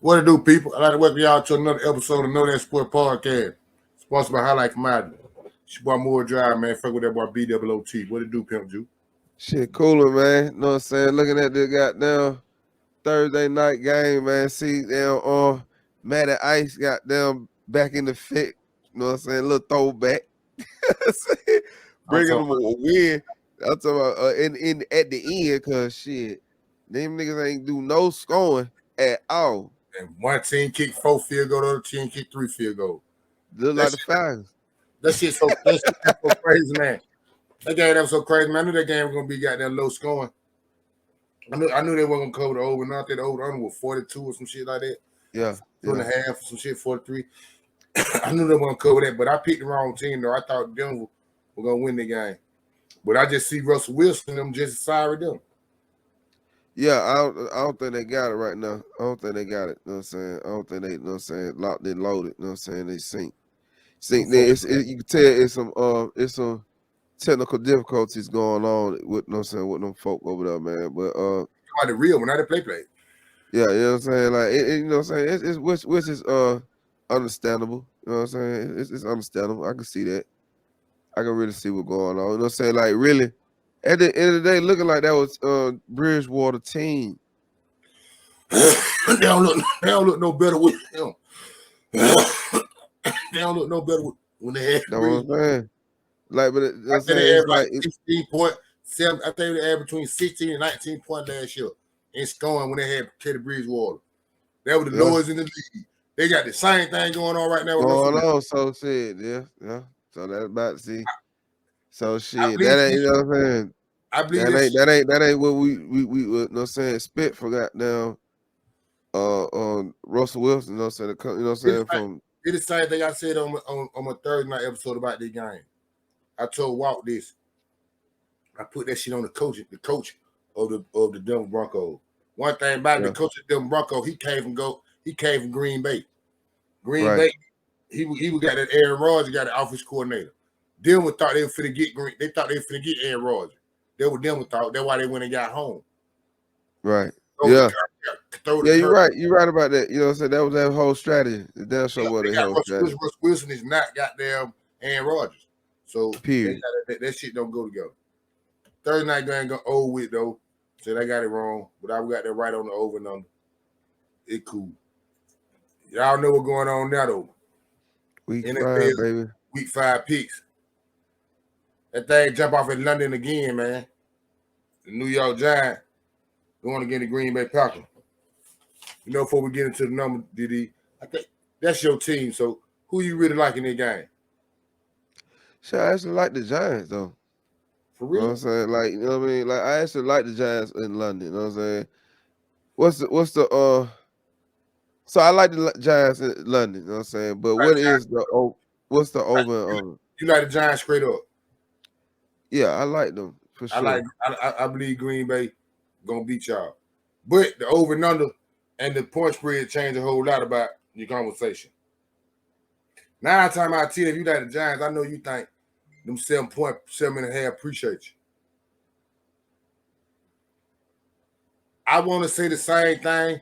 What to do, people? I'd like to welcome y'all to another episode of Know That Sport Podcast, sponsored by Highlight Commodity. It's your boy Moore Drive, man. Fuck with that boy BWOT. What to do, Pimp Ju? Shit cooler, man. Know what I'm saying? Looking at this goddamn Thursday night game, man. See them Matty Ice got them back in the fit. You know what I'm saying? A little throwback. Bringing them a win. I'm talking about in at the end, cause shit, them niggas ain't do no scoring at all. And one team kicked 4 field goals, the other team kicked 3 field goals. Look like the Falcons. That shit so crazy, man. That game that was so crazy, man. I knew that game was gonna be goddamn low scoring. I knew they weren't gonna cover the over. Not that the over under was 42 or some shit like that. Yeah. 2.5, some shit, 43. I knew they weren't gonna cover that, but I picked the wrong team though. I thought Denver were gonna win the game. But I just see Russell Wilson them just sorry them. Yeah, I don't think they got it right now. I don't think they got it. You know what I'm saying? I don't think they, you know what I'm saying, locked and loaded. You know what I'm saying? They sink. There, you can tell it's some technical difficulties going on with, you know what I'm saying, with them folk over there, man. But like the real one, not the play. Yeah, you know what I'm saying? Like you know what I'm saying? It's which is understandable. You know what I'm saying? It's understandable. I can see that. I can really see what's going on. You know what I'm saying? Like really, at the end of the day, looking like that was Bridgewater team. They don't look no better with him. They don't look no better when they had. That's what I'm saying. Like, but I think they averaged like 16.7. I think they averaged between 16 and 19 points last year in scoring when they had Teddy Bridgewater. That was the lowest in the league. They got the same thing going on right now. So shit, yeah. So that's about to see. So shit, that ain't, you know what I'm saying. I believe that ain't what we you know what I'm saying, spit for goddamn Russell Wilson, you know what I'm saying, you know what I'm saying, from it's the same thing I said on my Thursday night episode about this game. I told Walt this. I put that shit on the coach of the Denver Broncos. One thing about the coach of the Denver Broncos, he came from Green Bay. Green Bay, he got that Aaron Rodgers, got the offense coordinator. Denver thought they were finna get Green. They thought they were finna get Aaron Rodgers. That's what Denver thought. That's why they went and got home. Right. Yeah. You're right. You're right about that. You know what I'm saying? That was that whole strategy. That show what the whole strategy. Russell Wilson is not goddamn Aaron Rodgers. So that shit don't go together. Thursday night game go over with though. So they got it wrong. But I got that right on the over and under. It cool. Y'all know what's going on now though. Week 5, baby. Week 5 picks. That thing jump off in London again, man. The New York Giants going against the Green Bay Packers. You know, before we get into the number, Diddy, I think that's your team. So who you really like in that game? Sure, I actually like the Giants though. For real? You know what I'm saying? Like, you know what I mean? Like, I actually like the Giants in London. You know what I'm saying? What's the so I like the Giants in London, you know what I'm saying? But what's the over? You like the Giants straight up? Yeah, I like them for sure. I believe Green Bay gonna beat y'all. But the over and under and the point spread change a whole lot about your conversation. 9 times out of 10, if you like the Giants, I know you think them 7.7.5 appreciate you. I want to say the same thing,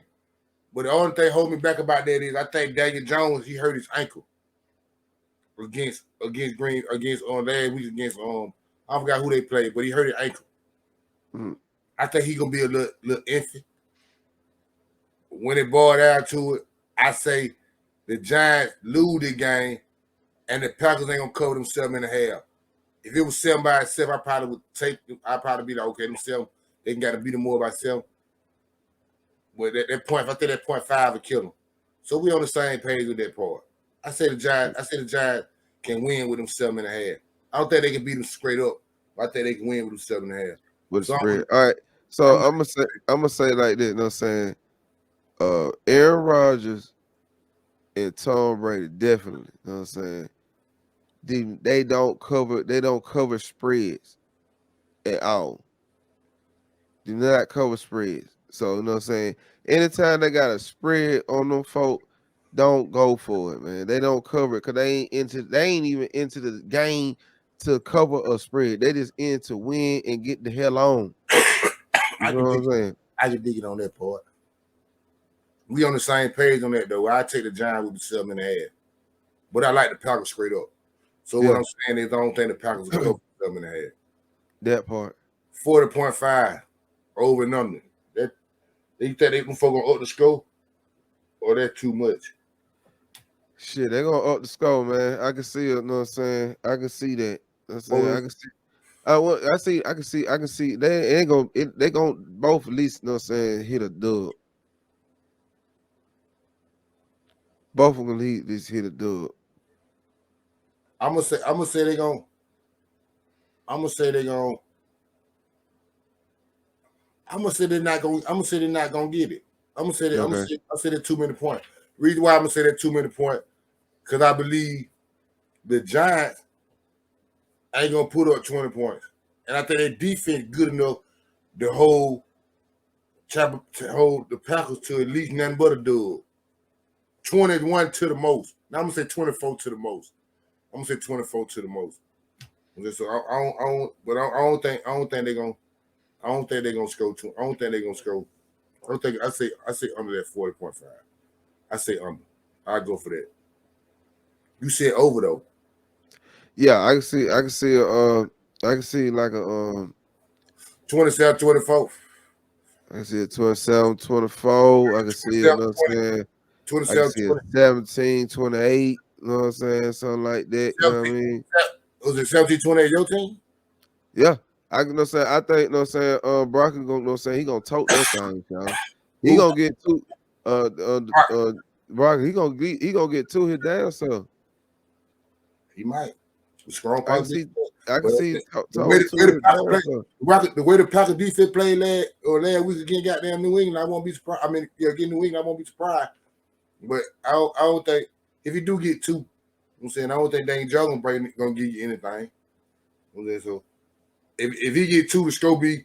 but the only thing holding me back about that is I think Daniel Jones, he hurt his ankle against last week against I forgot who they played, but he hurt his ankle. I think he gonna be a little iffy. When it boiled down to it, I say the Giants lose the game, and the Packers ain't gonna cover them 7.5. If it was 7 by itself, I probably would take them. I'd probably be like, okay, them 7, they got to beat them more by 7. But that point, if I think that 0.5 would kill them. So we on the same page with that part. I say the Giants can win with them 7.5. I don't think they can beat them straight up. But I think they can win with them 7.5. With the spread. All right. So I'm gonna say like this, you know what I'm saying? Aaron Rodgers and Tom Brady, definitely. You know what I'm saying? They don't cover spreads at all. Do not cover spreads. So you know what I'm saying? Anytime they got a spread on them folk, don't go for it, man. They don't cover it because they ain't even into the game to cover a spread. They just in to win and get the hell on. You know what I'm saying? I just dig it on that part. We on the same page on that though. I take the Giants with the 7.5, but I like the Packers straight up. So what I'm saying is I don't think the Packers will cover 7.5. That part. 40.5 over and under. That you think they can fuck on up the score, or that's too much? Shit, they gonna up the score, man. I can see it. You know what I'm saying? I can see that. I'm saying I can see. I can see. They ain't gonna. They gonna both at least. You know what I'm saying? Hit a dub. Both of them gonna hit a dub. I'm gonna say they gonna. I'm gonna say they gonna. I'm gonna say they're not gonna. I'm gonna say they're not gonna get it. I'm gonna say that. Okay. I say that 2 minute point. Reason why I'm gonna say that 2 minute point, because I believe the Giants ain't gonna put up 20 points, and I think their defense good enough to hold the Packers to at least nothing but a dub. 21 to the most. Now I'm gonna say 24 to the most. I'm gonna say 24 to the most. So I don't think they're gonna. I don't think they're gonna score two. I don't think they're gonna score. I say under that 40.5. I say under. I go for that. You said over though. Yeah, I can see. I can see. I can see like a 27-24. I can see a 27-24. I can see it. You know what I'm saying? I can see it 17-28. You know what I'm saying? Something like that. You know what I mean? Was it 17-28 your team? Yeah. I can know saying I think you know what I'm saying Brock is gonna know saying he gonna tote that thing, y'all. He gonna get two Brock, he gonna get two his damn self. He might. Strong I can see the way the Packers defense played last week against goddamn New England, I won't be surprised. I mean, against New England, I won't be surprised. But I don't think if you do get two, I'm saying I don't think Dane Joe gonna give you anything. So if he get two, it's gonna be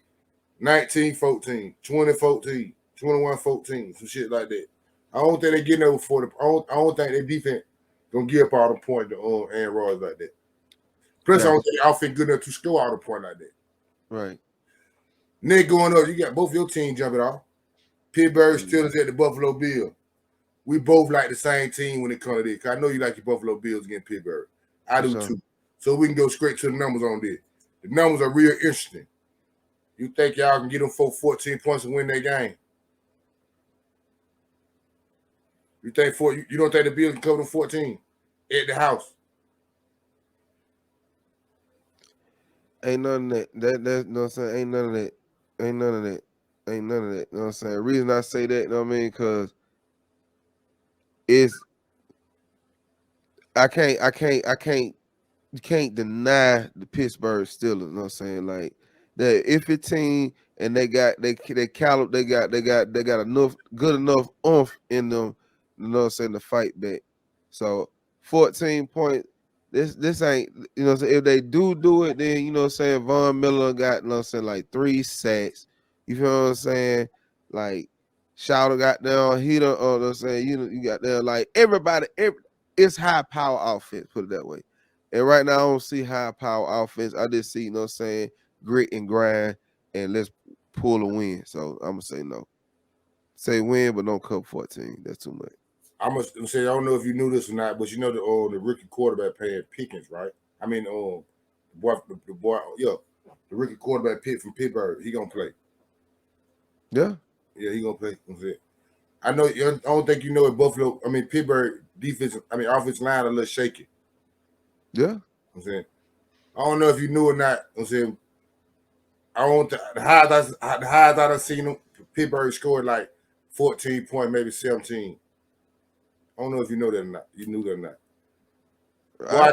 19-14, 20-14, 21-14, some shit like that. I don't think they getting over 40. I don't think their defense gonna give up all the points to Aaron Rodgers like that. Plus, I don't think the outfit good enough to score all the point like that. Right. Nick going up, you got both your teams jumping off. Pittsburgh Steelers at the Buffalo Bills. We both like the same team when it comes to this. I know you like your Buffalo Bills against Pittsburgh. I do too. So we can go straight to the numbers on this. The numbers are real interesting. You think y'all can get them 14 points and win their game? You think you don't think the Bills can cover them 14 at the house? Ain't none of that. That's you know what I'm saying. Ain't none of that. Ain't none of that. Ain't none of that. You know what I'm saying? The reason I say that, you know what I mean, because it's you can't deny the Pittsburgh Steelers, you know what I'm saying? Like that if a team and they got enough good enough oomph in them, you know what I'm saying, to fight back. So 14 points. This ain't, you know what I'm saying, if they do it, then you know what I'm saying, Von Miller got, you know what I'm saying, like 3 sacks. You feel what I'm saying? Like Shouter got down, Heater, you know what I'm saying, you got there, like everybody, it's high power offense, put it that way. And right now, I don't see high power offense. I just see, you know what I'm saying, grit and grind, and let's pull a win. So I'm going to say no. Say win, but don't cover 14. That's too much. I'm going to say, I don't know if you knew this or not, but you know the rookie quarterback paying Pickens, right? I mean, the rookie quarterback Pitt from Pittsburgh, he going to play. Yeah. Yeah, he going to play. I know, I don't think you know at Buffalo, Pittsburgh offensive line a little shaky. Yeah. I'm saying, I don't know if you knew or not. I'm saying, the highest I've seen them, Pittsburgh scored like 14 points, maybe 17. I don't know if you know that or not. You knew that or not.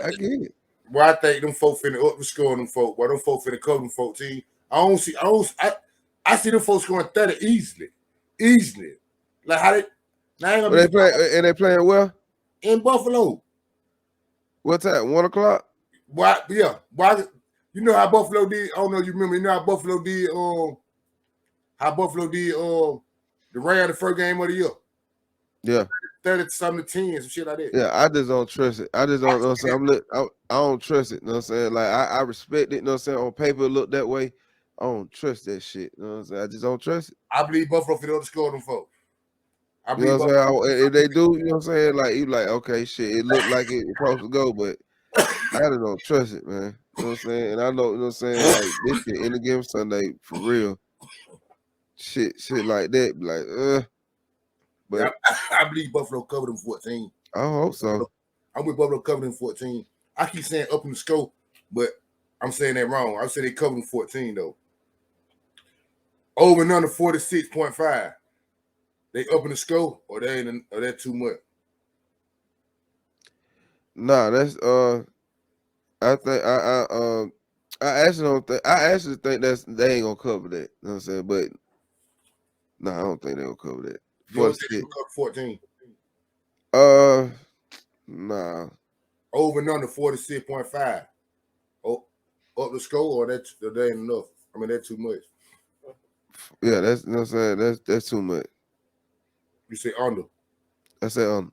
I get it. Well, I think them folks finna up the score on them folk. Well, them folks finna cover them 14. I see them folks scoring 30 easily. Like how they they playing well? In Buffalo. What time? 1 o'clock? Why? Yeah. Why? You know how Buffalo did? I don't know if you remember. You know how Buffalo did? The Rams the first game of the year. Yeah. 30-something to 10, some shit like that. Yeah, I just don't trust it. I just don't know what I'm saying. I don't trust it. You know what I'm saying? Like I respect it, you know what I'm saying? On paper it look that way. I don't trust that shit. You know what I'm saying? I just don't trust it. I believe Buffalo for the score them folks. I You know believe what I'm saying? If they do, you know what I'm saying? Like you like, okay, shit, it looked like it's supposed to go, but I don't trust it, man. You know what I'm saying? And I know, you know what I'm saying, like this shit in the game Sunday for real. Shit like that, be like, Yeah, but I believe Buffalo covered them 14. I hope so. I'm with Buffalo covered them 14. I keep saying up in the scope, but I'm saying that wrong. I said they covered them 14 though. Over and under 46.5. They up in the scope or they ain't or that too much? Nah, that's I think I actually don't think I actually think they ain't gonna cover that. You know what I'm saying? But nah, I don't think they gonna cover that. You For don't the think they six. cover 14? Nah. Over and under 46.5. Oh, up the score or that ain't enough. I mean that's too much. Yeah, that's you know what I'm saying. That's too much. You say under. I said I'm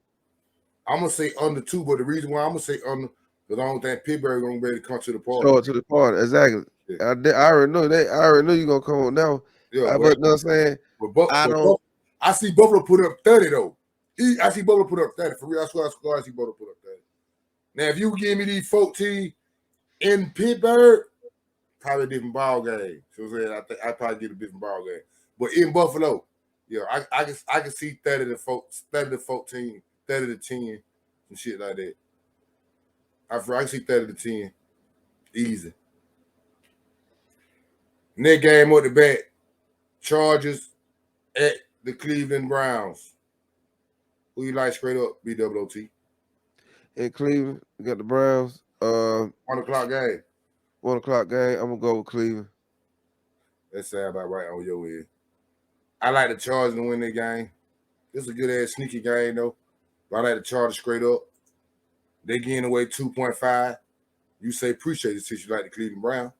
gonna say under too, but the reason why I'm gonna say under because I don't think Pittsburgh gonna be able to come to the party. show it to the party. Exactly. Yeah. I already know that. I already knew you gonna come on now. Yeah, But you know what I'm saying? I don't. I see Buffalo put up 30 though. I see Buffalo put up 30 for real. I swear I see Buffalo put up 30. Now, if you give me these 14 in Pittsburgh, probably a different ball game. So I'm saying I think I probably get a different ball game. But in Buffalo, yeah, I can see 30 to 14, 30 to 10, and shit like that. I can see 30 to 10. Easy. Next game up the bat, Chargers at the Cleveland Browns. Who you like straight up, BWOT? In Cleveland, we got the Browns. 1 o'clock game. 1 o'clock game. I'm gonna go with Cleveland. That sound about right on your end. I like the Chargers to win that game. It's a good ass sneaky game though. But I like the Chargers straight up. They getting away 2.5. You say appreciate it since you like the Cleveland Brown.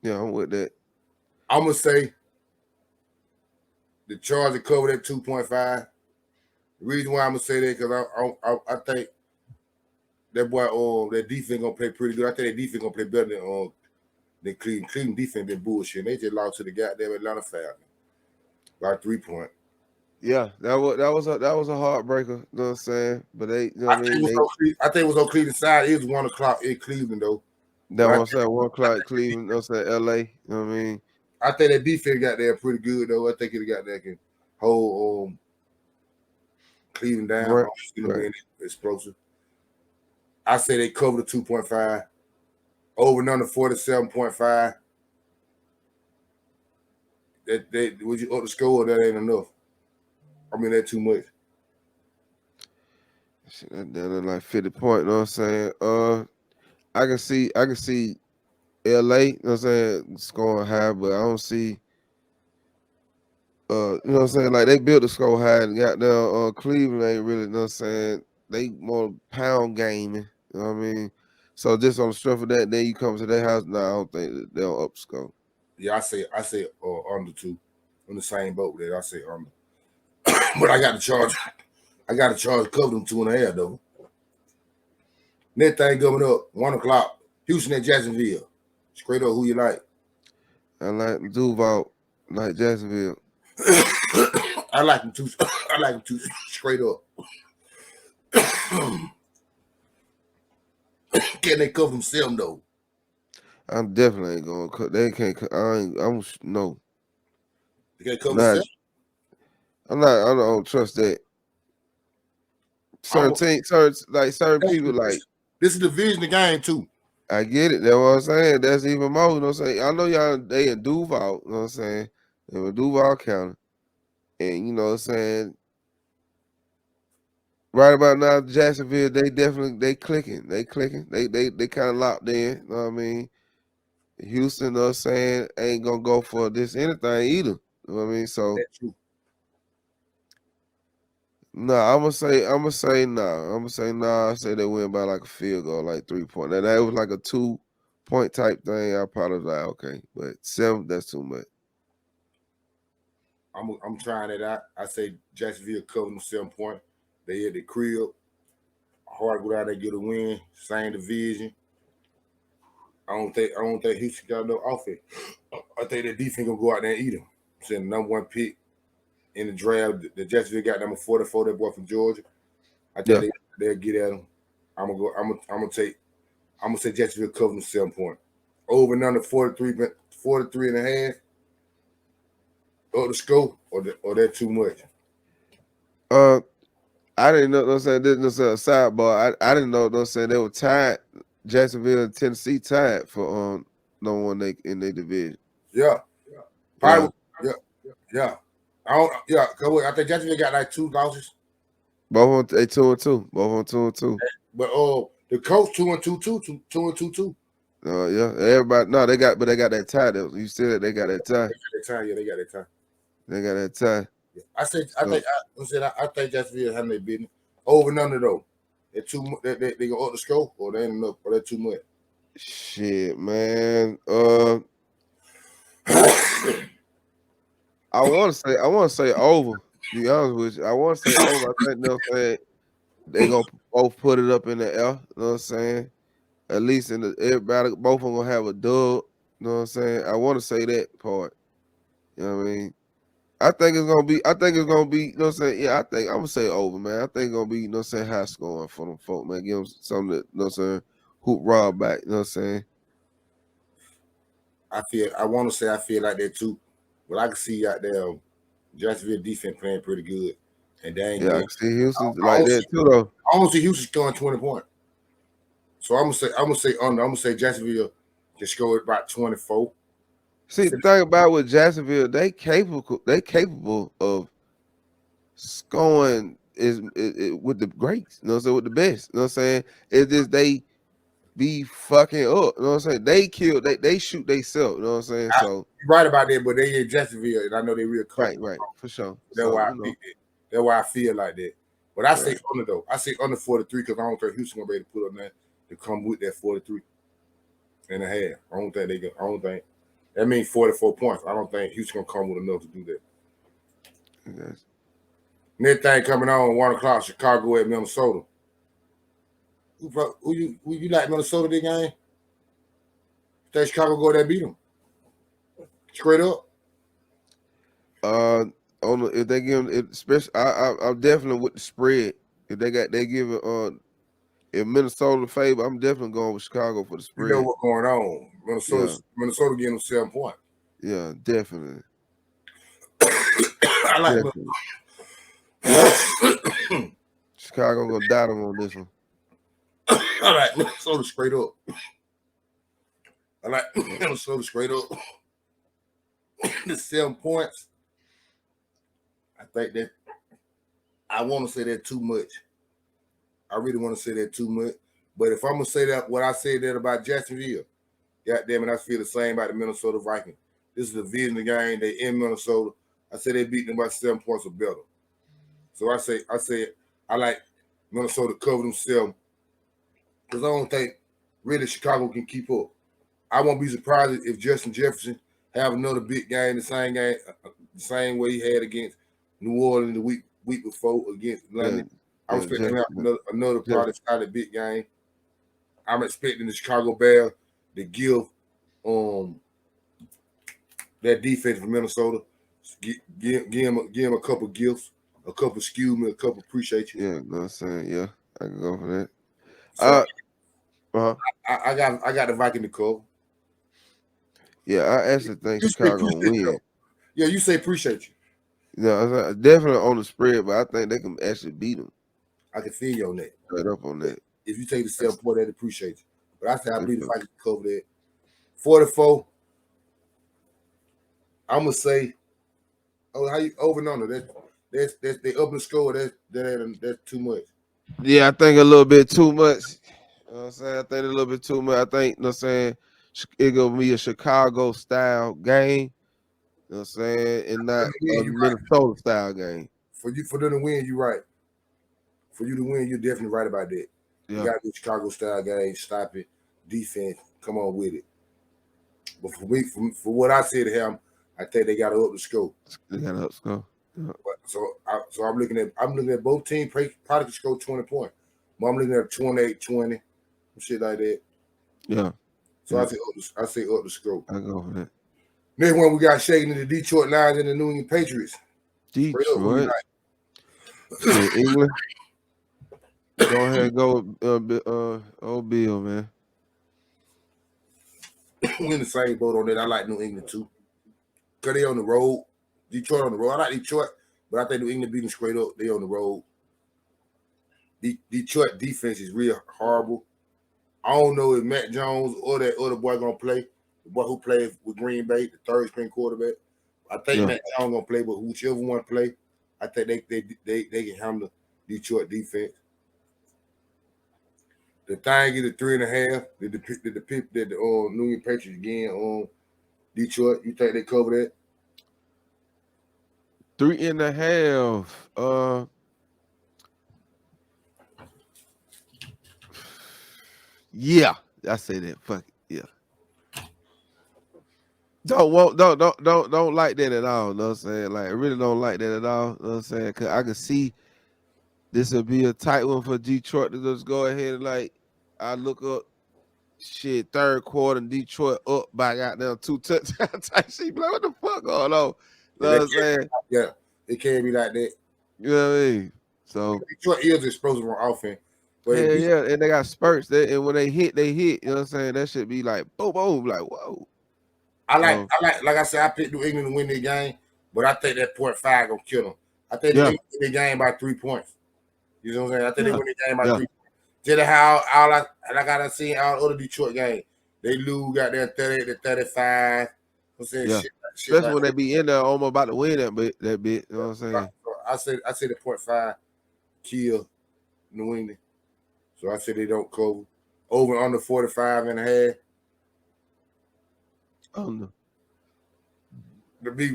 Yeah, I'm with that. I'm gonna say the Chargers cover that 2.5. The reason why I'm gonna say that because I think that boy that defense gonna play pretty good. I think that defense gonna play better than Cleveland. Cleveland defense been bullshit. They just lost to the goddamn Atlanta Falcons by 3 points. Yeah, that was a heartbreaker. You know what I'm saying? But they, you know what I mean? I think it was on Cleveland side. It was 1 o'clock in Cleveland though. That one said 1 o'clock Cleveland. You know what I'm saying? LA. You know what I mean? I think that defense got there pretty good though. I think it got that can hold Cleveland down. Right. It's gonna be explosive. I say they cover the 2.5. Over and under 47.5. That would you up the score? That ain't enough. I mean that too much. Shit, that down like 50 points. You know what I'm saying? I can see LA. You know what I'm saying? Scoring high, but I don't see. You know what I'm saying? Like they built the score high and got down. Cleveland ain't really. You know what I'm saying? They more pound gaming. You know what I mean? So just on the strength of that, then you come to their house. No, I don't think they'll up score. Yeah, I say under 2. On the same boat with that. I say under. But I got to charge. I got to charge cover them 2.5 though. Next thing coming up, 1 o'clock. Houston at Jacksonville. Straight up, who you like? I like Duval, like Jacksonville. I like them too. I like them too straight up. Can they cover themselves though? I'm definitely ain't going to cut. They can't. I'm no. They can't cover themselves. I don't trust that. Certain people like. This is the division of the game too. I get it. That's what I'm saying. That's even more. You know what I'm saying? I know y'all. They in Duval. You know what I'm saying? They in Duval County, and you know what I'm saying. Right about now, Jacksonville, they clicking. They kind of locked in. You know what I mean? Houston, you know what I'm saying, ain't gonna go for this anything either. You know what I mean? So That's true. no, I'm gonna say no. I say they win by like a field goal, like 3 point. Now that was like a 2-point type thing. I probably like okay, but 7, that's too much. I'm trying it out. I say Jacksonville covering them 7 point. They at the crib. Hard to go out there and get a win. Same division. I don't think Houston got no offense. I think that defense gonna go out there and eat them. Saying number 1 pick. in the draft. The Jacksonville got number 44, that boy from Georgia. I think they'll get at him. I'm gonna say Jacksonville cover them 7 points. Over and under 43 and a half. Up the scope or that too much. I didn't know. This is a sidebar. I didn't know. They were tied. Jacksonville and Tennessee tied for number one in their division. Yeah. Probably, yeah. I think Jacksonville got like 2 losses. Both on they 2-2. Both on 2-2. But the coach 2-2 too. Yeah. Everybody they got that tie. You said that they got that tie. They got that tie. They got that tie. Yeah. I think Jacksonville having their business. Over and under though. They go up the scope or they ain't enough or they're too much. Shit, man. I want to say over. To be honest with you, I want to say over. I think they gonna both put it up in the air. You know what I'm saying? At least everybody, both of them gonna have a dub. You know what I'm saying? I want to say that part. You know what I mean? I think it's gonna be. You know what I'm saying? Yeah, I'm gonna say over, man. I think it's gonna be. You know what I'm saying? High scoring for them folk, man. Give them something that, you know what I'm saying? Hoop Rob back. You know what I'm saying? I feel like that too. But I can see out there Jacksonville defense playing pretty good. And they ain't I can see Houston like that too, though. I don't see Houston scoring 20 points. So I'm gonna say under. I'm gonna say Jacksonville can score about 24. See, the thing about with Jacksonville, they capable of scoring is with the greats. You know what I'm saying? With the best. You know what I'm saying? It's just they be fucking up. You know what I'm saying? They kill. They shoot themselves. You know what I'm saying? So you're right about that, but they in Jacksonville, and I know they real close. Right, for sure. That's why I feel like that. But I say under though. I say under 43 because I don't think Houston gonna be able to put up that to come with that 43 and a half. I don't think that means 44 points. I don't think Houston gonna come with enough to do that. Yes. Next thing coming on 1 o'clock, Chicago at Minnesota. Who you like Minnesota this game? Think Chicago go there beat them? Straight up. If they give them, especially, I'm definitely with the spread. If they give it if Minnesota favor, I'm definitely going with Chicago for the spread. You know what's going on. Minnesota getting them 7 points. Yeah, definitely. I like definitely. Chicago gonna dot them on this one. I like Minnesota straight up. The 7 points. I think that I want to say that too much. I really want to say that too much. But if I'm gonna say that what I said that about Jacksonville, goddamn it, I feel the same about the Minnesota Vikings. This is a division game. They in Minnesota. I say they beat them by 7 points or better. So I say I like Minnesota cover themselves because I don't think really Chicago can keep up. I won't be surprised if Justin Jefferson have another big game, the same way he had against New Orleans the week before against London. I'm expecting him to have another probably solid big game. I'm expecting the Chicago Bears to give that defense from Minnesota, give him a couple gifts, a couple excuse me, a couple appreciate you. Yeah, you know what I'm saying? Yeah, I can go for that. So I got the Viking to cover. Yeah, I actually think Chicago win. Yeah, you say appreciate you. Yeah, definitely on the spread, but I think they can actually beat them. I can feel you on that. Straight up on that. If you take the 7 point, they'd appreciate you. But I say I believe the Vikings cover that. 44. I'm gonna say, how you over and under? That's they up the score. That's too much. Yeah, I think a little bit too much. You know what I'm saying? I think a little bit too much. I think, you know what I'm saying, it's gonna be a Chicago style game. You know what I'm saying? And not a Minnesota style game. For them to win, you're right. For you to win, you're definitely right about that. Yeah. You got the Chicago style game, stop it, defense, come on with it. But for me, for what I said to him, I think they got to up the score. They got to up score. Yeah. So I'm looking at both teams probably could score 20 points. But I'm looking at 28-20, shit like that. Yeah. So I say up the score. I go for that. Next one we got shaking the Detroit Lions and the New England Patriots. Straight up, who you Detroit. like? Shit, England. Go ahead and go with old Bill, man. We in the same boat on that. I like New England too. Cause they on the road. Detroit on the road. I like Detroit, but I think New England beat them straight up. They on the road. Detroit defense is real horrible. I don't know if Matt Jones or that other boy gonna play. The boy who played with Green Bay, the third string quarterback. I think Matt Jones gonna play, but whichever one play, I think they can handle Detroit defense. The thing is a 3.5. Did the New England Patriots again on Detroit? You think they cover that? 3.5. Yeah, I say that. Fuck it. Yeah. Don't like that at all. You know what I'm saying? Like, I really don't like that at all. You know what I'm saying? Cause I can see this will be a tight one for Detroit to just go ahead and like I look up shit third quarter and Detroit up by goddamn 2 touchdowns type shit. Like, what the fuck going on? You know what I'm saying? Yeah, it can't be like that. You know what I mean? So Detroit is explosive on offense. But yeah, and they got spurts. And when they hit. You know what I'm saying? That should be like boom, boom, like whoa. I like I said, I picked New England to win the game, but I think that 0.5 gonna kill them. I think they win the game by 3 points. You know what I'm saying? I think they win the game by 3 points. Just how I gotta see all other Detroit games. They lose, got their 30 to 35. I'm saying shit especially like when they be in there almost about to win that bit. You know what I'm saying? I say the 0.5 kill New England. So I say they don't cover. Over under 45.5. Oh no. To be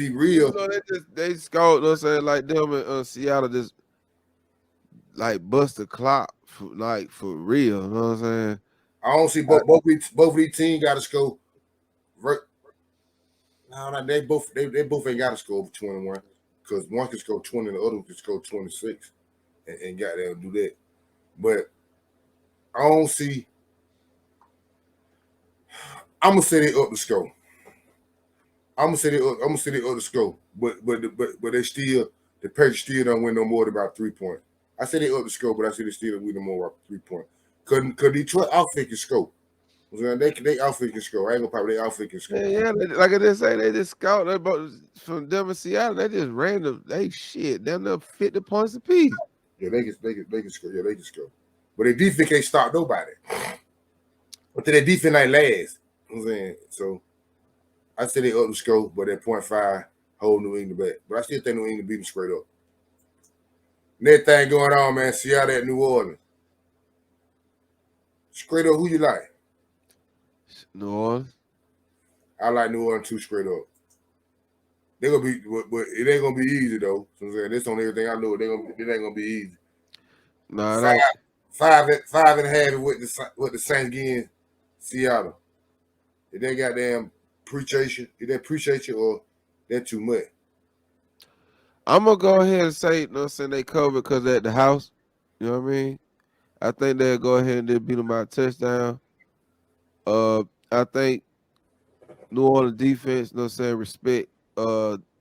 real. You know, they scored, you know what I'm saying? Like them in Seattle just like bust the clock for real. You know what I'm saying? I don't see both of these teams got to score. No, they both ain't got to score over 21 because one can score 20 and the other can score 26 and got there to do that. But I don't see. I'm gonna say they up the score. I'm gonna say they up the score. But they still the Patriots still don't win no more than about 3 points. I say they up the score, but I say they still win no more about 3 points. Cause Detroit outfit can score. They outfit can score. I ain't gonna probably they outfit can score. Yeah, like I just say, they just scout from Denver, Seattle. They just ran down there 50 points apiece. Yeah, they can score. Yeah, they can score. But their defense can't stop nobody. But their defense ain't last. You know what I'm saying? So I say they up the score, but at 0.5 hold New England back. But I still think New England beat them straight up. Next thing going on, man, Seattle at New Orleans. Straight up, who you like? New Orleans. I like New Orleans too, straight up. They're gonna be, but it ain't gonna be easy though. So I'm saying this on everything I know. It ain't gonna be easy. Nah, it ain't. 5.5 with the Saints getting Seattle. If they goddamn appreciate you, or they're too much. I'm gonna go ahead and say, you know what I'm saying, they cover because they're at the house. You know what I mean? I think they'll go ahead and they'll beat them by a touchdown. I think New Orleans defense, you know what I'm saying, respect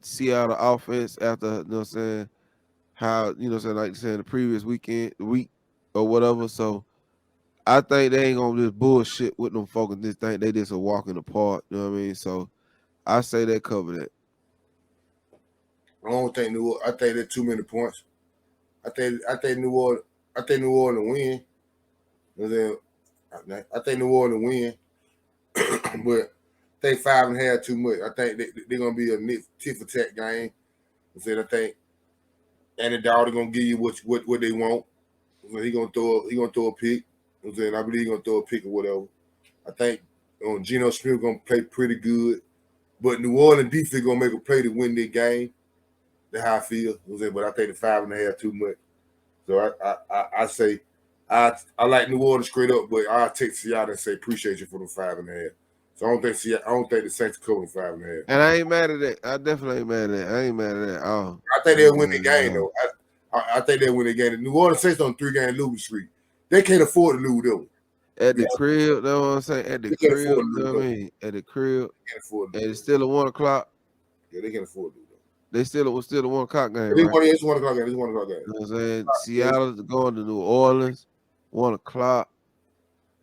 Seattle offense after, you know what I'm saying, how, you know what I'm saying, like saying the previous week or whatever. So I think they ain't gonna just bullshit with them folks and just think they just a walk in the park. You know what I mean? So I say they cover that. I don't think I think they're too many points. I think New Orleans win. You know what I'm saying? I think New Orleans win. But I think 5.5 too much. I think they're gonna be a tit for tat game. I think Andy Dalton gonna give you what they want. He gonna throw a pick. You know what I'm saying? I believe he's gonna throw a pick or whatever. I think Geno Smith gonna play pretty good. But New Orleans defense gonna make a play to win this game. That's how I feel. You know what I'm saying? But I think the 5.5 too much. So I say I like New Orleans straight up, but I'll take Seattle and say appreciate you for the 5.5. So I don't think the Saints cover the 5.5. And I ain't mad at it. I definitely ain't mad at it. I ain't mad at that at all. I think they'll win the game though. I think they'll win the game. The New Orleans Saints on 3-game losing streak. They can't afford to lose them. At the crib, you know what I'm saying? At the crib, you know what I mean? At the crib. They can't afford to and it's still at 1 o'clock. Yeah, they can't afford to do that. They still a 1 o'clock game, This right? one, it's 1 o'clock game. This 1 o'clock game. You know what I'm saying? Seattle's going to New Orleans, 1 o'clock.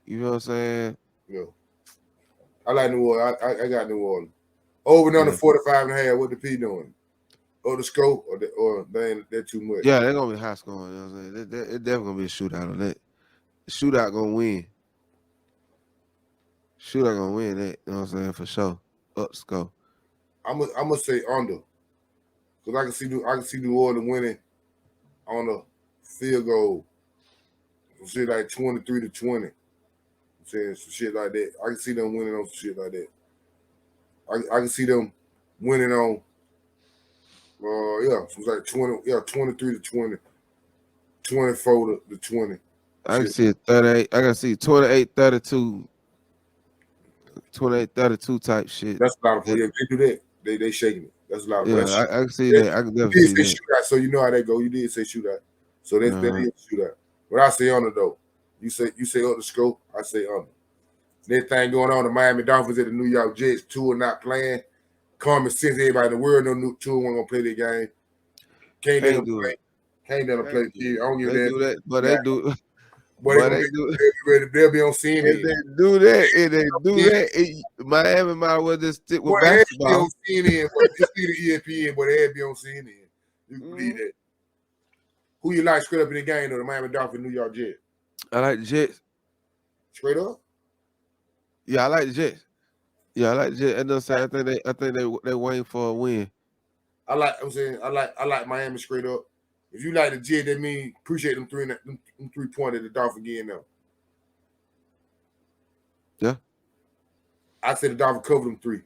You know what I'm saying? Yeah. I like New Orleans. I got New Orleans. Over and under 45.5. What the P doing? Or the scope, or they're too much. Yeah, they're gonna be high scoring. You know what I'm saying? It's definitely gonna be a shootout on that. The shootout gonna win. Shootout gonna win that. You know what I'm saying? For sure. Up the score. I'm gonna say under, because I can see New Orleans winning on a field goal. Some shit like 23-20. I'm saying some shit like that. I can see them winning on some shit like that. I can see them winning on some like 23-20, 24-20. I can see it 38. I can see 28-32. 28-32 type shit. That's a lot of fun. Yeah, they do that. They shaking it. That's a lot of fun. Yeah, I can see that. I can definitely see that. Shootout, so you know how that go. You did say shootout. So that is shootout. But I say under though. You say up the scope, I say under. That thing going on, the Miami Dolphins and the New York Jets, Tua not playing. Common sense, everybody in the world know Tua wasn't gonna play that game. Can't let them play. Can't let them play the kid. I don't give they do that, but they do. But they'll be on CNN. If they do that, Miami might well just stick with basketball. They'll be on CNN, but it's either ESPN, but they'll be on CNN. You can believe that. Who you like straight up in the game though? The Miami Dolphins, New York Jets. I like the Jets. Straight up? Yeah, I like the Jets. Yeah, I like the Jets. And I think they waiting for a win. I like Miami straight up. If you like the Jets, that means appreciate them 3 points that the Dolphins getting them. Yeah. I say the Dolphins cover them 3.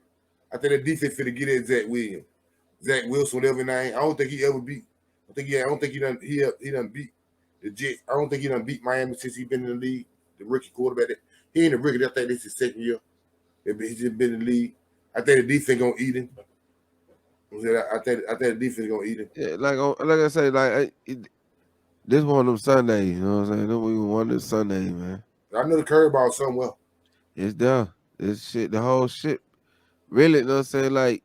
I think the defense finna get at Zach Wilson, whatever name. I don't think he ever beat. I don't think he done beat the Jets. I don't think he done beat Miami since he been in the league. The rookie quarterback. He ain't a rookie. I think this is his second year. He's just been in the league. I think the defense gonna eat him. I think the defense gonna eat him. Yeah, like I say, this one of them Sundays. You know what I'm saying? This one of them Sundays, man. I know the curveball somewhere. It's there. This shit, the whole shit. Really, you know what I'm saying? Like,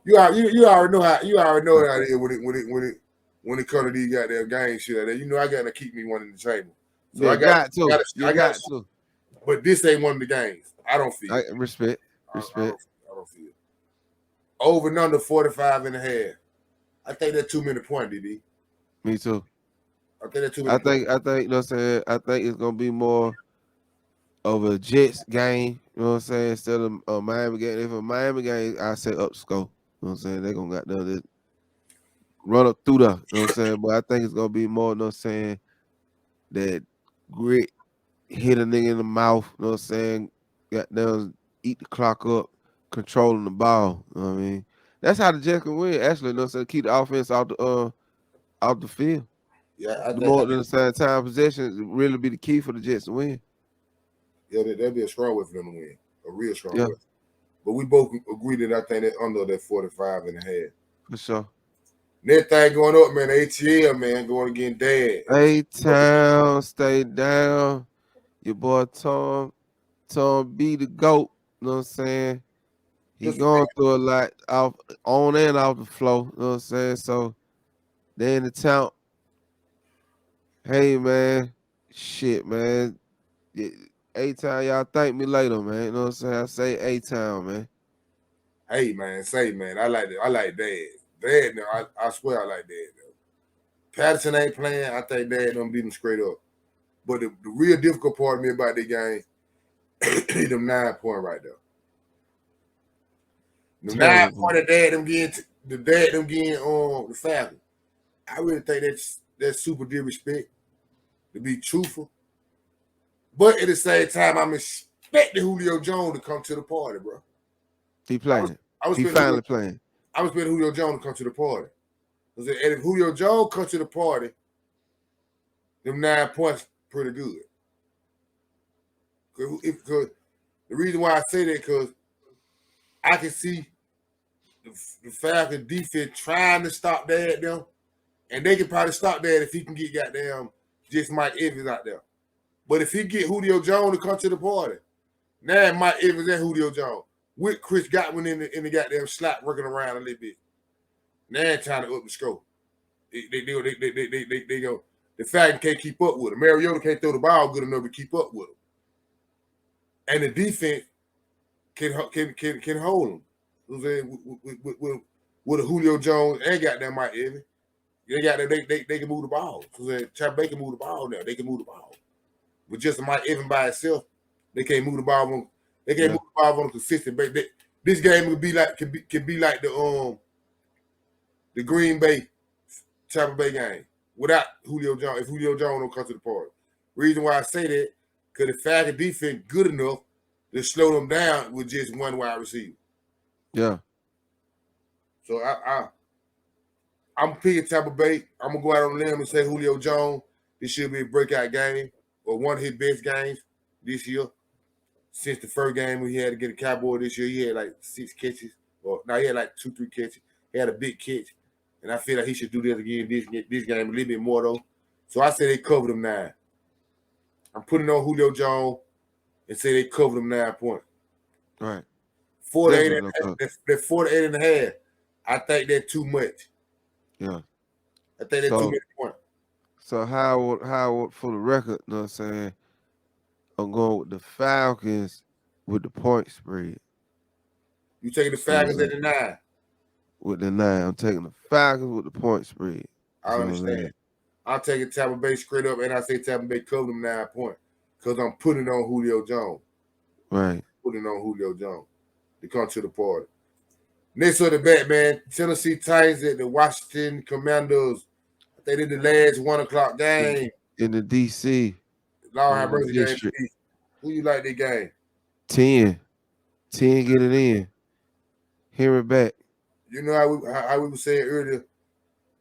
you already know how it is when it comes to these goddamn game shit like that. You know I gotta keep me one in the table. So I got to. But this ain't one of the games. I don't feel. Respect. I don't feel. Over and under 45.5. I think that's too many points, DD. Me too. I think that's too many points. I think, you know what I'm saying? I think it's gonna be more of a Jets game, you know what I'm saying, instead of a Miami game. If a Miami game, I say up score. You know what I'm saying? They're gonna got the run up through the, you know what I'm saying? But I think it's gonna be more, you know what I'm saying, that grit, hit a nigga in the mouth, you know what I'm saying? Got down, eat the clock up, controlling the ball. You know what I mean? That's how the Jets can win, actually, you know what I'm saying? Keep the offense out the field. Yeah, the more than the same time possession really be the key for the Jets to win. Yeah, that'd be a strong way for them to win. A real strong way. But we both agree that I think they're under that 45.5. For sure. That thing going up, man. ATL, man, going against Dad. A-Town, stay down. Your boy Tom B the GOAT. You know what I'm saying? He's going through a lot on and off the flow. You know what I'm saying? So they in the town. Hey, man. Shit, man. A-Town, y'all thank me later, man. You know what I'm saying? I say A-Town, man. Hey, man. Say, man. I like it. I like Dad. Dad, no, I swear I like Dad, though. Patterson ain't playing. I think Dad done beat him straight up. But the real difficult part of me about that game is them 9 point right there. The 9 point of Dad them getting on the Falcons. I really think that's super disrespect, to be truthful. But at the same time, I'm expecting Julio Jones to come to the party, bro. He playing. He finally playing. I was expecting Julio Jones to come to the party. And if Julio Jones comes to the party, them 9 points pretty good. Because the reason why I say that, because I can see the Falcons defense trying to stop that them, and they can probably stop that if he can get goddamn just Mike Evans out there. But if he get Julio Jones to come to the party, now Mike Evans and Julio Jones, with Chris Godwin in the goddamn slot working around a little bit. Now trying to up the score. They go. The Falcons can't keep up with him. Mariota can't throw the ball good enough to keep up with him. And the defense can hold him. You know what I'm saying? With a Julio Jones and goddamn Mike Evans. They can move the ball. So Tampa Bay can move the ball now. They can move the ball. But just Mike Evans by itself, they can't move the ball on. They can't move the ball on a consistent basis. This game could be like the Green Bay Tampa Bay game without Julio Jones. If Julio Jones don't come to the party, reason why I say that because the Falcons defense good enough to slow them down with just one wide receiver. Yeah. So I'm picking Tampa Bay. I'm gonna go out on a limb and say Julio Jones. This should be a breakout game or one of his best games this year. Since the first game we had to get a Cowboy this year, he had like 6 catches. Or now he had like 2-3 catches. He had a big catch. And I feel like he should do that again this game a little bit more though. So I say they covered him 9. I'm putting on Julio Jones and say they covered him 9 points. Right. 48 and a half. I think that's too much. Yeah. I think that's too many points. So Howard, for the record, you know what I'm saying? I'm going with the Falcons with the point spread. You taking the Falcons at the 9? With the 9. I'm taking the Falcons with the point spread. I understand. I'm taking Tampa Bay straight up, and I say Tampa Bay cover them 9 points because I'm putting on Julio Jones. Right. Putting on Julio Jones to come to the party. Next on the bet, man, Tennessee Titans at the Washington Commanders. They did the last 1 o'clock game. In the D.C. Lord have mercy game. Who you like that game? 10. 10 get it in. Hear it back. You know how we were saying earlier,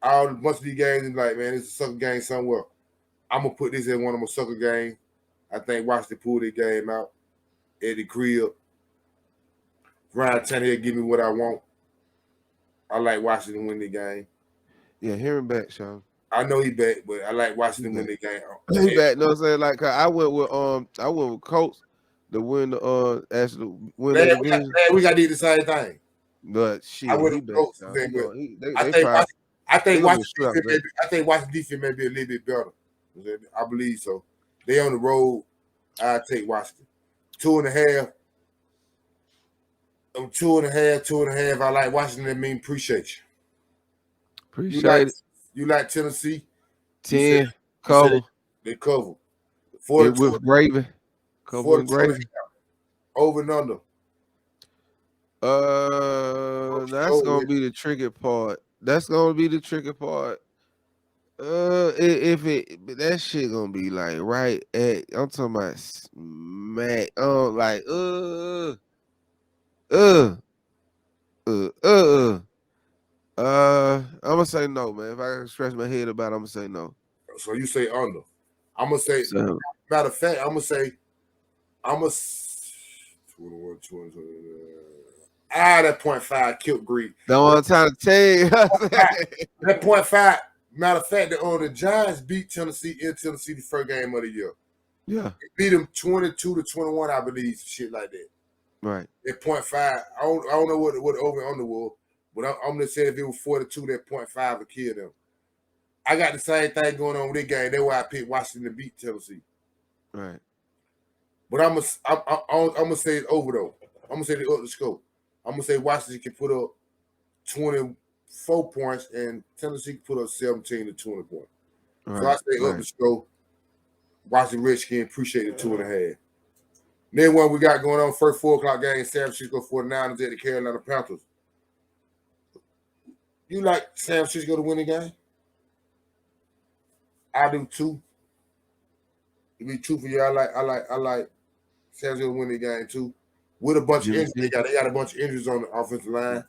all a bunch of these games is like, man, it's a sucker game somewhere. I'm going to put this in one of my sucker games. I think Washington pulled their game out at the crib. Ryan Tannehill give me what I want. I like Washington win the game. Yeah, hear him back, Sean. I know he back, but I like Washington win the game. He back, know what I'm saying? Like I went with Colts to win the actually win the division. We got to do the same thing. But shit, I went with Colts. I think Washington defense may be a little bit better. I believe so. They on the road. I take Washington. 2.5. 2.5. I like Washington. That mean appreciate you. Appreciate it. You like Tennessee? 10 cover. They cover. With gravy. Cover and gravy. Over and under. That's gonna be the tricky part. If that shit gonna be like right at, I'm talking about smack. Like I'm gonna say no, man. If I can scratch my head about it, I'm gonna say no. So you say under. I'm gonna say. Matter of fact, I'm gonna say. 21. That 0.5 killed Greek. That's what I'm trying to tell you. That 0.5. Matter of fact, the Giants beat Tennessee in Tennessee the first game of the year. Yeah. They beat them 22-21, I believe, shit like that. Right. At 0.5, I don't know what over and under was, but I'm gonna say if it was 42, that 0.5 would kill them. I got the same thing going on with this game. That's why I picked Washington to beat Tennessee. Right. But I'm gonna say it's over though. I'm gonna say they up the scope. I'm gonna say Washington can put up 24 points and Tennessee can put up 17 to 20 points. Right. So I say up the scope. Washington Redskins appreciate the 2.5. Then what we got going on, first 4 o'clock game, San Francisco 49ers at the Carolina Panthers. You like San Francisco to win the game? I do too. It'd be 2 for you. I like San Francisco to win the game too. With a bunch of injuries. They got a bunch of injuries on the offensive line.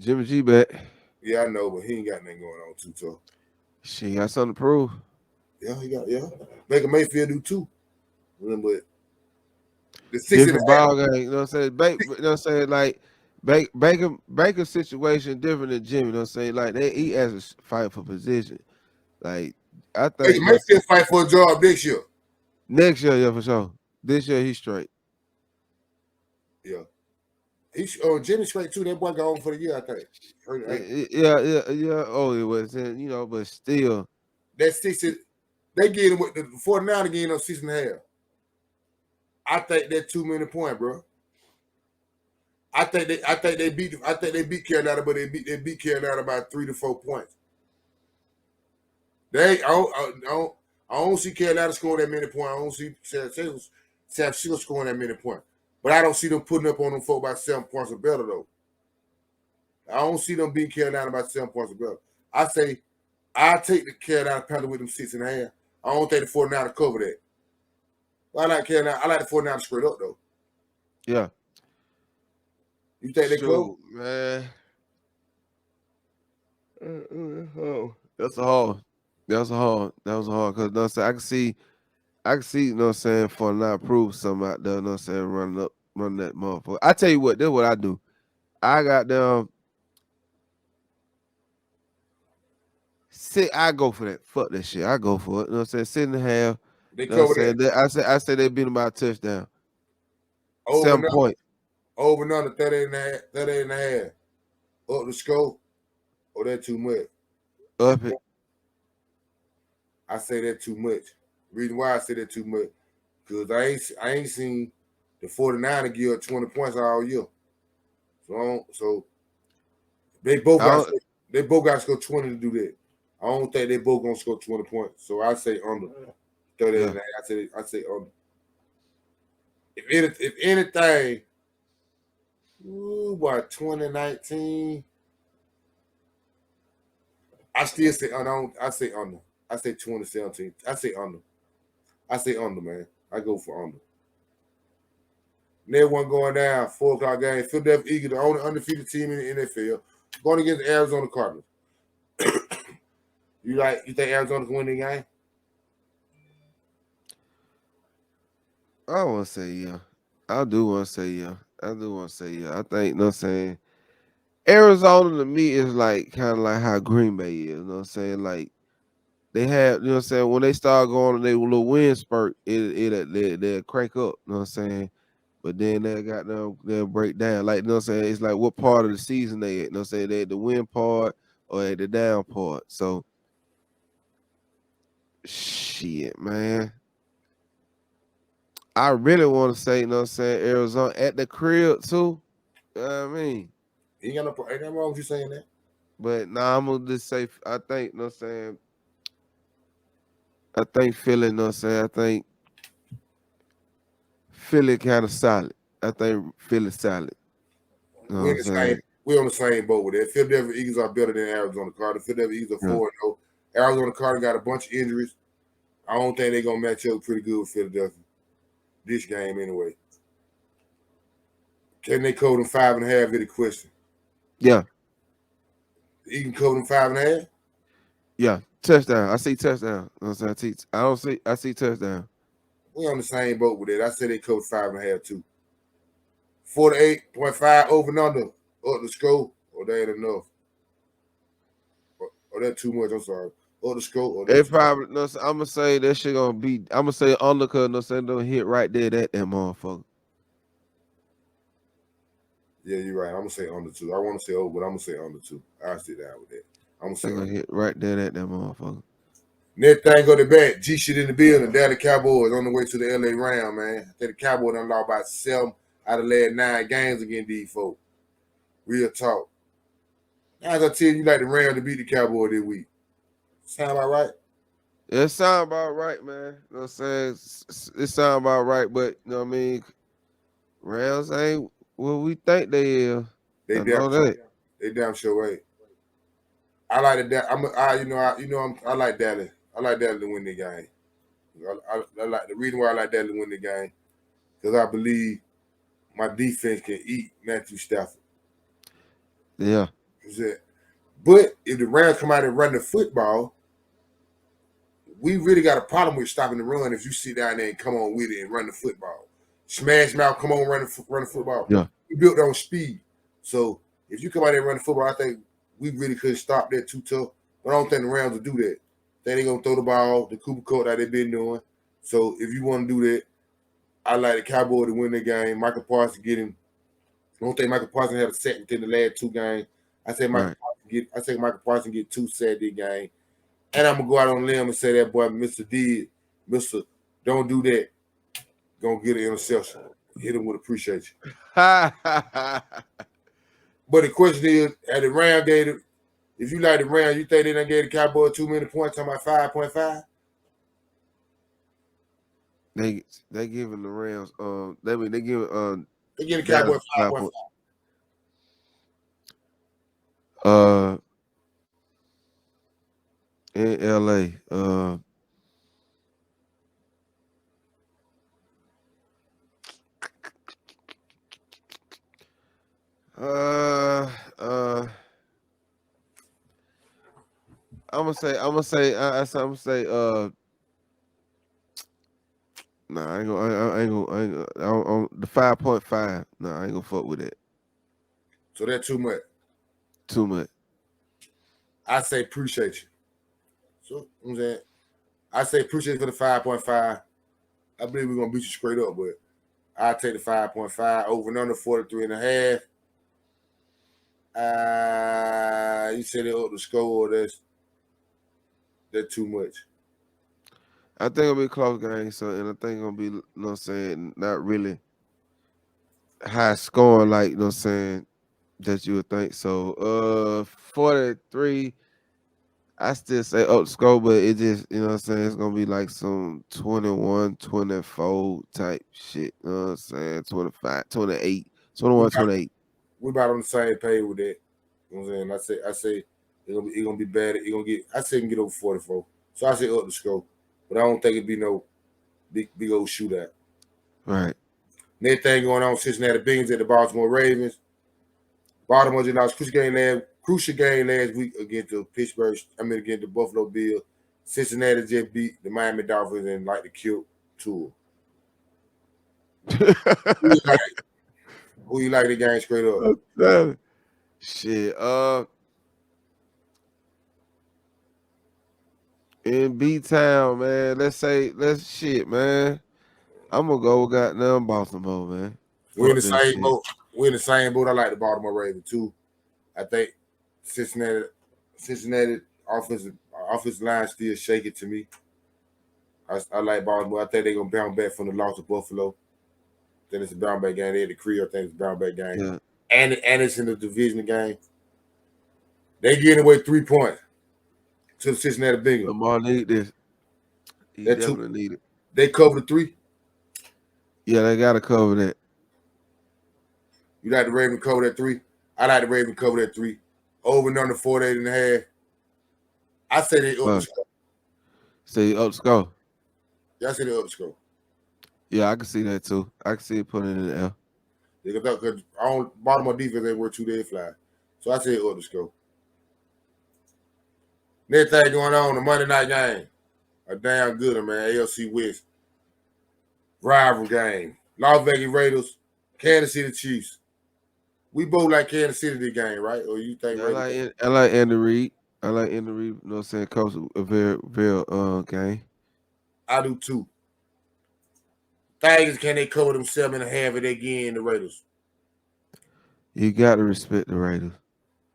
Jimmy G back. Yeah, I know, but he ain't got nothing going on too tough. She got something to prove. Yeah. Baker Mayfield do too. But the different ball game, you know what I'm saying? You know what I'm saying? Like Baker's situation different than Jimmy, you know what I'm saying? Like he has to fight for position. Like I think he may still fight for a job this year. Next year, yeah, for sure. This year he's straight. Yeah. He's Jimmy straight too. That boy gone for the year, I think. Yeah. Oh, it was, but still. That's 6. They get him with the 49 again on 6.5. I think that's too many points, bro. I think they beat Carolina, but they beat Carolina by 3 to 4 points. I don't see Carolina scoring that many points. I don't see San Francisco scoring that many points. But I don't see them putting up on them folk by 7 points or better, though. I don't see them beating Carolina by 7 points or better. I say I take the Carolina Panthers with them 6.5. I don't think the 49 cover that. I like Carolina. I like the 49 straight up, though. Yeah. You think they cover? Man. That's a hard. That was a hard because I can see, for not prove something out there, running that motherfucker. I tell you what, this is what I do. I got them. I go for that. Fuck that shit. I go for it. You know what I'm saying? 6.5. They cover that. I say they beat them by a touchdown. Over 7 points. Over and under 38.5. Up the score. Or that too much? Up it. I say that too much. Reason why I say that too much, because I ain't seen the 49 give up 20 points all year. So they both got to score 20 to do that. I don't think they both gonna score 20 points. So I say under 38. Yeah. I say under. If anything, what 2019. I still say under. I say under. I say 2017. I say under. I say under, man. I go for under. Next one going down, 4 o'clock game. Philadelphia Eagles, the only undefeated team in the NFL, going against the Arizona Cardinals. You think Arizona can win the game? I want to say yeah. I do want to say yeah. I think, you know what I'm saying, Arizona to me is like kind of like how Green Bay is, you know what I'm saying? Like they have, you know what I'm saying, when they start going on their little wind spurt, they'll crank up, you know what I'm saying? But then they'll break down. Like, you know what I'm saying? It's like what part of the season they at, you know what I'm saying? They at the win part or at the down part. So shit, man. I really want to say, you know what I'm saying, Arizona at the crib too. You know what I mean? Ain't nothing wrong with you saying that. But I'm gonna just say I think, you know what I'm saying, I think Philly, you know what I'm saying, I think Philly kind of solid. I think Philly solid. You know what I'm saying? We're on the same boat with that. Philadelphia Eagles are better than Arizona Cardinals. Philadelphia Eagles are 4-0. Arizona Cardinals got a bunch of injuries. I don't think they're gonna match up pretty good with Philadelphia this game anyway. Can they cover them 5.5? Is the question. Yeah. You can cover them 5.5. Yeah, touchdown. I see touchdown. You know what I'm saying? I see touchdown. We're on the same boat with it. I say they cover 5.5 too. 48.5 over and under up the score, or that ain't enough. Or that too much. I'm sorry. Or the score, or They probably, no, I'm gonna say that shit gonna be. I'm gonna say undercut. No, say don't hit right there at that motherfucker. Yeah, you're right. I'm gonna say under 2. I want to say over, but I'm gonna say under 2. I'll sit down with that. I'm gonna say gonna hit right there at that motherfucker. Next thing go to back. G shit in the building. Dallas Cowboys on the way to the LA round, man. I think the Cowboys done lost about 7 out of the last 9 games against these folks. Real talk. Now I gonna tell you like the Rams to beat the Cowboys this week. Sound about right? It sound about right, man. You know what I'm saying? It sound about right, but you know what I mean? Rams ain't what we think they is. They damn sure ain't. I like that. I like Dallas. I like Dallas to win the game. I like the reason why I like Dallas to win the game because I believe my defense can eat Matthew Stafford. Yeah. But if the Rams come out and run the football, we really got a problem with stopping the run if you sit down there and come on with it and run the football. Smash mouth, come on, run the football. Yeah. We built on speed. So if you come out there and run the football, I think we really couldn't stop that too tough. But I don't think the Rams will do that. They're going to throw the ball, the Cooper Cup that they've been doing. So if you want to do that, I like the Cowboys to win the game. Michael Parsons getting I don't think Michael Parsons had a sack within the last 2 games. I say Right. Michael Parsons get 2 sacks this game. And I'm gonna go out on a limb and say that boy, Mr. Don't do that. Gonna get an interception. Hit him with appreciate you. But the question is, at the round game, if you like the round, you think they done gave the Cowboys too many points? Talking about 5.5? They giving the Rams they give They give the Cowboys 5.5. In LA. I'm gonna say nah, I ain't gonna the 5.5. Nah, I ain't gonna fuck with it. So that's too much. Too much. I say appreciate you. So I'm saying I say appreciate you for the 5.5. I believe we're gonna beat you straight up, but I'll take the 5.5 over and under 43.5. You said they up the score, that's too much. I think it'll be a close game, so and I think it'll be, you know what I'm saying, not really high scoring like, you know what I'm saying, that you would think. So 43, I still say up the score, but it just, you know what I'm saying, it's gonna be like some 21-24 type shit. You know what I'm saying? 25, 28, 21, 28. We about on the same page with that. You know what I'm saying? I say it's gonna be bad. I say it can get over 44. So I say up the score. But I don't think it'd be no big old shootout. Right. Next thing going on, Cincinnati Bengals at the Baltimore Ravens. Baltimore just lost crucial game last week against the Buffalo Bills. Cincinnati just beat the Miami Dolphins and like the kill tour. Who you like the game straight up? Shit. In B Town, man. Let's shit, man. I'm gonna go with goddamn Baltimore, man. We're in the Fuck that same shit. boat. We're in the same boat. I like the Baltimore Ravens too. I think Cincinnati offensive line still shaky to me. I like Baltimore. I think they're gonna bounce back from the loss of Buffalo. Then it's a bounce back game. They had the Cree. I think it's a bounce back game. Yeah. And it's in the division game. They getting away 3 points to the Cincinnati Bengals. Lamar need this. He definitely need it. They cover the 3. Yeah, they gotta cover that. You like the Ravens cover that 3? I like the Ravens cover that 3. Over and under 48.5. I say they up the score. Say up the score. Yeah, I say they up the score. Yeah, I can see that too. I can see it putting it in the L. Because Baltimore defense ain't worth 2 days fly. So I say up the score. Next thing going on, the Monday night game. A damn good one, man. AFC West. Rival game. Las Vegas Raiders, Kansas City Chiefs. We both like Kansas City this game, right? Or you think Yeah, I like Andy Reid. I like Andy Reid, you know what I'm saying, coach a very game. I do too. Thing is, can they cover them 7.5 if they get in the Raiders? You gotta respect the Raiders.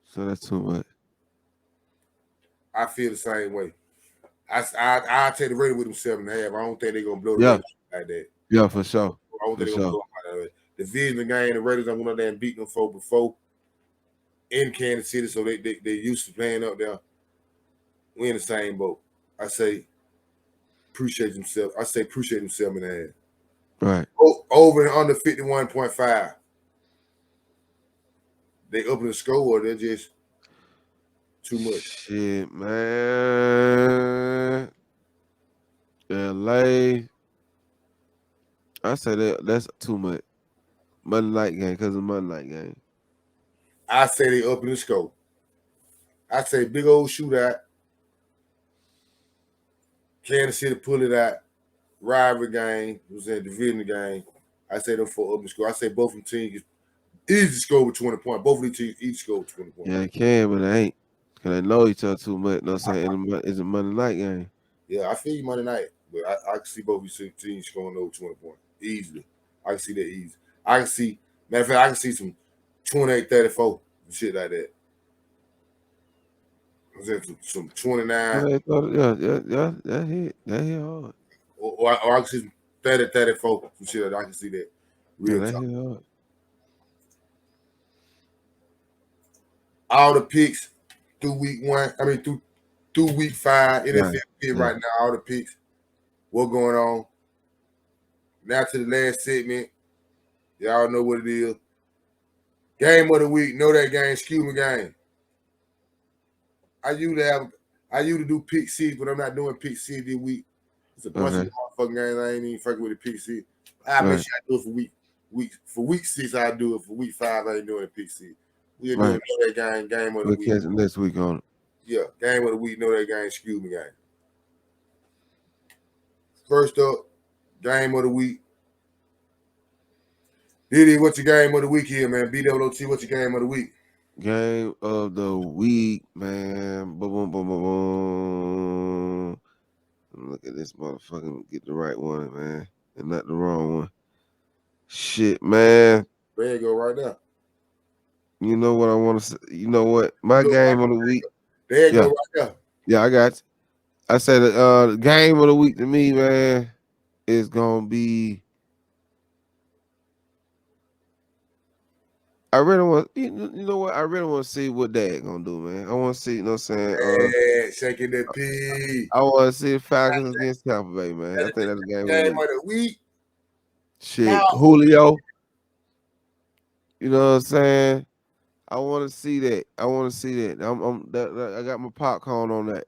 So that's too much. I feel the same way. I take the Raiders with them 7.5. I don't think they're gonna blow the Raiders like that. Yeah, for sure. I don't think they're gonna blow them like that. The division game, the Raiders are gonna there beat them before in Kansas City, so they used to playing up there. We in the same boat. I say appreciate themselves. I say appreciate them 7.5. Right. Over and under 51.5. They up in the score or they're just too much. Shit, man. LA. I say that's too much. Monday night game because of Monday night game. I say they up in the score. I say big old shootout. Kansas City pull it out. Rivalry game. It was a division game. I say them 4 up in the score. I say both of them teams easy score with 20 points. Both of these teams each score with 20 points. Yeah, they can, but they ain't. Because they know each other too much. You know what I'm saying? It's a Monday night game. Yeah, I feel you Monday night. But I can see both of these teams scoring over 20 points. Easily. I can see that easy. I can see, matter of fact, I can see some 28-34, shit like that. Was that some 29? Yeah, that hit hard. Or I can see 30-34, some shit like that. I can see that. Real that talk. hit hard. All the picks through week 1, through week 5, NFL pick right now, all the picks. What going on? Now to the last segment. Y'all know what it is. Game of the week. Know that game. Excuse me, game. I usually do pick six, but I'm not doing pick six this week. It's a bunch of motherfucking games. I ain't even fucking with the pick six. I make sure I do it for week 6. I do it for week 5. I ain't doing a pick six. We're doing that game of the week. We'll catch it next week on it. Yeah, game of the week. Know that game. Excuse me, game. First up, game of the week. Diddy, what's your game of the week here, man? BWOT, what's your game of the week? Game of the week, man. Boom, boom, boom, boom, boom. Look at this motherfucker. Get the right one, man. And not the wrong one. Shit, man. There you go, right there. You know what I want to say? You know what? My game of the week. There you go, right there. Yeah, I got you. I said the game of the week to me, man, is going to be. I really want, you know what? I really want to see what Dad gonna do, man. I want to see, you know what I'm saying? Shaking the P. I want to see the Falcons against Tampa Bay, man. I think that's the game of the week. Shit, now, Julio. You know what I'm saying? I want to see that. I got my popcorn on that.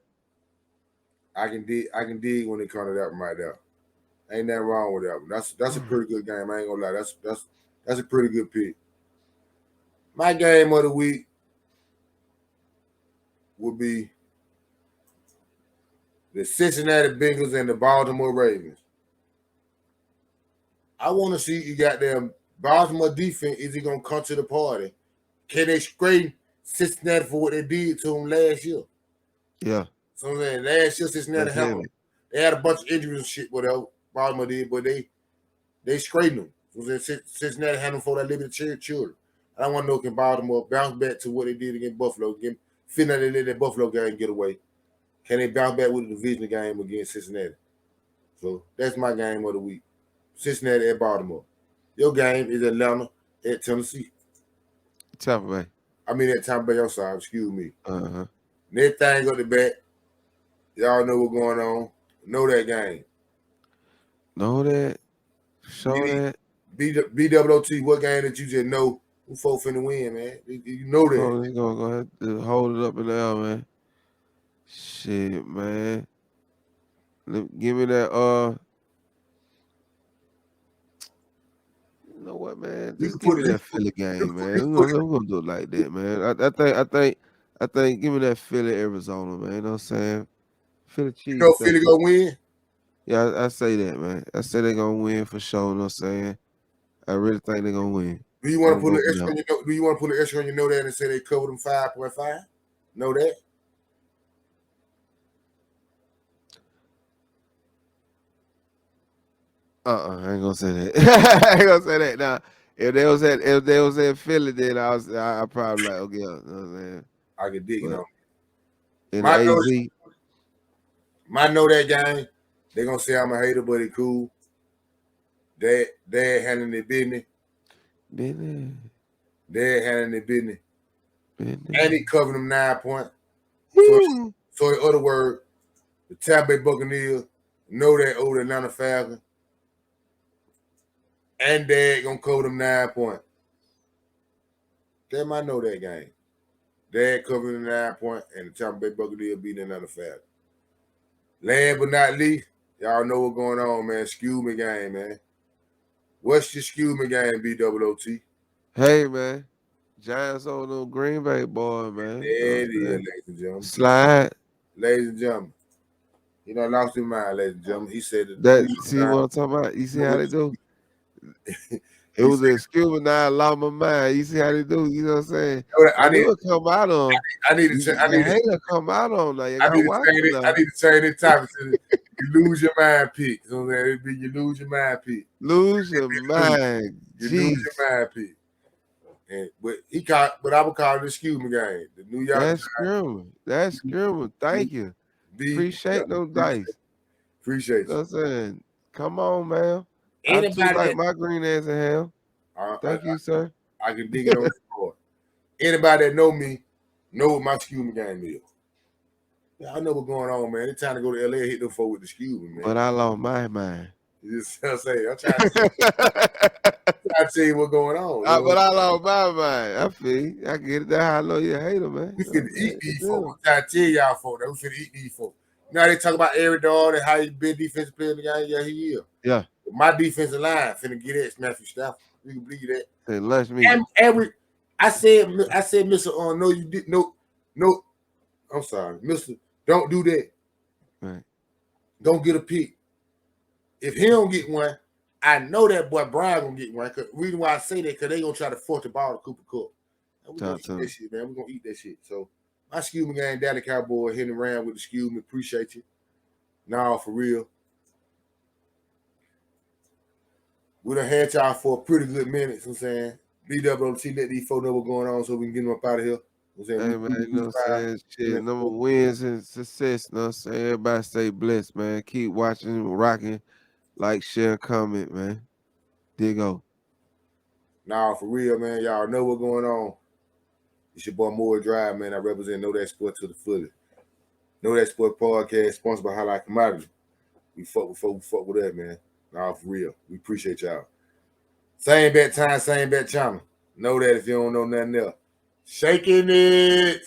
I can dig when it comes to that one right there. Ain't nothing wrong with that one. That's a pretty good game. I ain't gonna lie. That's a pretty good pick. My game of the week would be the Cincinnati Bengals and the Baltimore Ravens. I want to see you got them Baltimore defense. Is he gonna come to the party? Can they scrape Cincinnati for what they did to them last year? Yeah. So I'm saying last year Cincinnati they had a bunch of injuries and shit, whatever Baltimore did, but they scraped them. So Cincinnati had them for that little children. I don't want to know can Baltimore bounce back to what they did against Buffalo. Finna they let that Buffalo game get away. Can they bounce back with the division game against Cincinnati? So that's my game of the week. Cincinnati at Baltimore. Your game is Atlanta at Tennessee. Tampa Bay. I mean at Tampa Bay, I'm sorry, excuse me. Uh-huh. Next thing up the back. Y'all know what's going on. Know that game. Know that. Show that. BWOT, what game that you just know who folk finna win, man? You know that. Oh, they gonna go ahead and hold it up in there, man. Shit, man. Give me that. You know what, man? Just give me that Philly game, man. We're gonna do it like that, man. I think. Give me that Philly, Arizona, man. You know what I'm saying? Philly Chiefs. You know Philly gonna win? Yeah, I say that, man. I say they're gonna win for sure. You know what I'm saying? I really think they're gonna win. Do you want to put an extra on your Do you want to put an extra on your know that and say they covered them 5.5? Know that? I ain't gonna say that. I ain't gonna say that. Now, if they was at Philly, then I probably like, okay, you know what I'm saying? I can dig it on. In my AZ. My know that game, they gonna say I'm a hater, but it cool. Dad handling their business. Dad handling their business. And he covered them 9 points. So in other words, the Tampa Bay Buccaneers know that old Atlanta Falcons. And Dad gonna cover them 9 points. They might know that game. Dad covered them 9 points, and the Tampa Bay Buccaneers beating Atlanta Falcons. Last but not least, y'all know what's going on, man. Excuse me game, man. What's your excuse me game, BWOT? Hey, man. Giants on the Green Bay boy, man. There it is, ladies and gentlemen. Slide. Ladies and gentlemen. You know, lost his mind, ladies and gentlemen. He said that. See what I'm talking about? You see how they do? It was an excuse me. Now I lost my mind. You see how they do? You know what I'm saying? I need to come out on. I need to come out on. Like, I need to change this topic to you lose your mind pick. You know what I'm saying? You lose your mind pick. Lose your mind. You lose your mind pick. But I would call it the Cuseme game. The New York That's screaming. That's screaming. Thank you. Appreciate those dice. Appreciate You know you. what I'm saying? Come on, man. I too Anybody like that my green eggs and ham. Thank you, sir. I can dig it on the floor. Anybody that know me know what my Cuseme game is. Yeah, I know what's going on, man. It's time to go to LA and hit them folk with the Cuseme, man. But I lost my mind. You just say, I'm trying to tell you what's going on. You know? But I lost my mind. I feel you. I get it. That's how I know you're a hater, man. We finna eat these folks. I'm trying to tell y'all folks that we finna eat these folks. Now they talk about Eric Dahl and how he been defensive player in the game. Yeah, he is. Yeah. My defensive line finna get that Matthew Stafford. You can believe that. Say lunch me. And I said, Mr. No, you did no. I'm sorry, Mr. Don't do that. Right. Don't get a pick. If he don't get one, I know that boy Brian gonna get one. Cause reason why I say that, because they gonna try to force the ball to Cooper Kupp. We're gonna eat that shit, man. We're gonna eat that shit. So my Cuseme game, Dallas Cowboy, hitting around with the Cuseme. Appreciate you. Nah, for real. We done had y'all for a pretty good minute. You know what I'm saying? BWT, let these folks know what's going on so we can get them up out of here. Hey, man, you know what I'm saying? Shit, number wins and success, you know what I'm saying? Everybody stay blessed, man. Keep watching, rocking, like, share, comment, man. There you go. Nah, for real, man. Y'all know what's going on. It's your boy Moore Drive, man. I represent Know That Sport to the fullest. Know That Sport podcast, sponsored by Highlight Commodity. We fuck with that, man. Nah, for real. We appreciate y'all. Same bet time, same bet channel. Know that if you don't know nothing else. Shaking it.